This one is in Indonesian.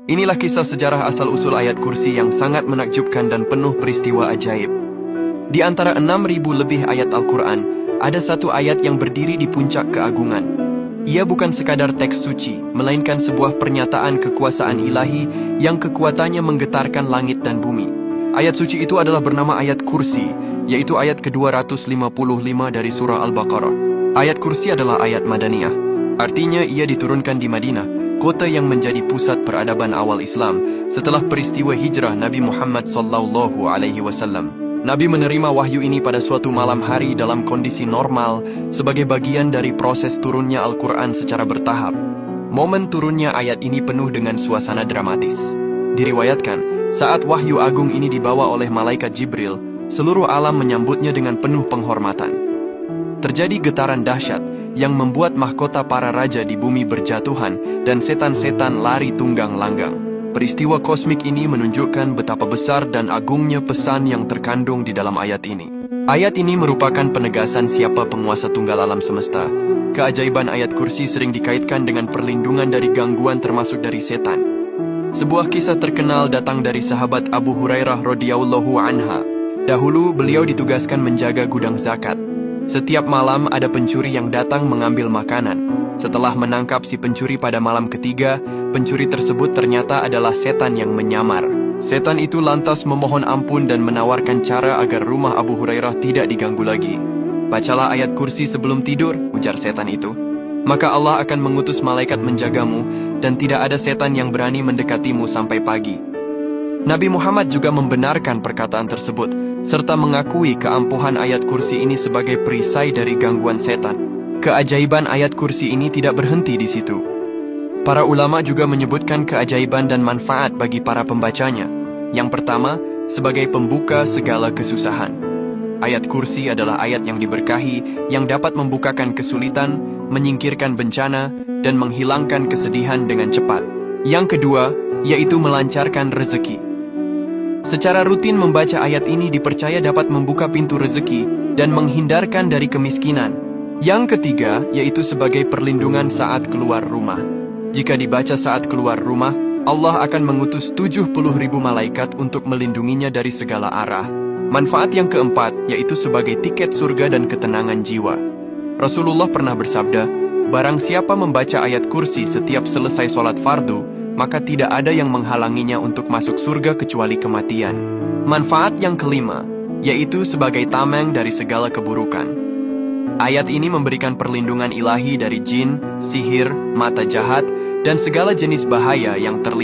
Inilah kisah sejarah asal-usul ayat kursi yang sangat menakjubkan dan penuh peristiwa ajaib. Di antara 6.000 lebih ayat Al-Quran, ada satu ayat yang berdiri di puncak keagungan. Ia bukan sekadar teks suci, melainkan sebuah pernyataan kekuasaan ilahi yang kekuatannya menggetarkan langit dan bumi. Ayat suci itu adalah bernama ayat kursi, yaitu ayat ke-255 dari surah Al-Baqarah. Ayat kursi adalah ayat Madaniyah. Artinya ia diturunkan di Madinah, kota yang menjadi pusat peradaban awal Islam setelah peristiwa hijrah Nabi Muhammad SAW. Nabi menerima wahyu ini pada suatu malam hari dalam kondisi normal sebagai bagian dari proses turunnya Al-Quran secara bertahap. Momen turunnya ayat ini penuh dengan suasana dramatis. Diriwayatkan, saat wahyu agung ini dibawa oleh malaikat Jibril, seluruh alam menyambutnya dengan penuh penghormatan. Terjadi getaran dahsyat yang membuat mahkota para raja di bumi berjatuhan dan setan-setan lari tunggang langgang. Peristiwa kosmik ini menunjukkan betapa besar dan agungnya pesan yang terkandung di dalam ayat ini. Ayat ini merupakan penegasan siapa penguasa tunggal alam semesta. Keajaiban ayat kursi sering dikaitkan dengan perlindungan dari gangguan termasuk dari setan. Sebuah kisah terkenal datang dari sahabat Abu Hurairah radhiyallahu anha. Dahulu beliau ditugaskan menjaga gudang zakat. Setiap malam ada pencuri yang datang mengambil makanan. Setelah menangkap si pencuri pada malam ketiga, pencuri tersebut ternyata adalah setan yang menyamar. Setan itu lantas memohon ampun dan menawarkan cara agar rumah Abu Hurairah tidak diganggu lagi. Bacalah ayat kursi sebelum tidur, ujar setan itu. Maka Allah akan mengutus malaikat menjagamu, dan tidak ada setan yang berani mendekatimu sampai pagi. Nabi Muhammad juga membenarkan perkataan tersebut, serta mengakui keampuhan ayat kursi ini sebagai perisai dari gangguan setan. Keajaiban ayat kursi ini tidak berhenti di situ. Para ulama juga menyebutkan keajaiban dan manfaat bagi para pembacanya. Yang pertama, sebagai pembuka segala kesusahan. Ayat kursi adalah ayat yang diberkahi, yang dapat membukakan kesulitan, menyingkirkan bencana, dan menghilangkan kesedihan dengan cepat. Yang kedua, yaitu melancarkan rezeki. Secara rutin membaca ayat ini dipercaya dapat membuka pintu rezeki dan menghindarkan dari kemiskinan. Yang ketiga, yaitu sebagai perlindungan saat keluar rumah. Jika dibaca saat keluar rumah, Allah akan mengutus 70.000 malaikat untuk melindunginya dari segala arah. Manfaat yang keempat, yaitu sebagai tiket surga dan ketenangan jiwa. Rasulullah pernah bersabda, barang siapa membaca ayat kursi setiap selesai sholat fardu, maka tidak ada yang menghalanginya untuk masuk surga kecuali kematian. Manfaat yang kelima, yaitu sebagai tameng dari segala keburukan. Ayat ini memberikan perlindungan ilahi dari jin, sihir, mata jahat, dan segala jenis bahaya yang terlihat.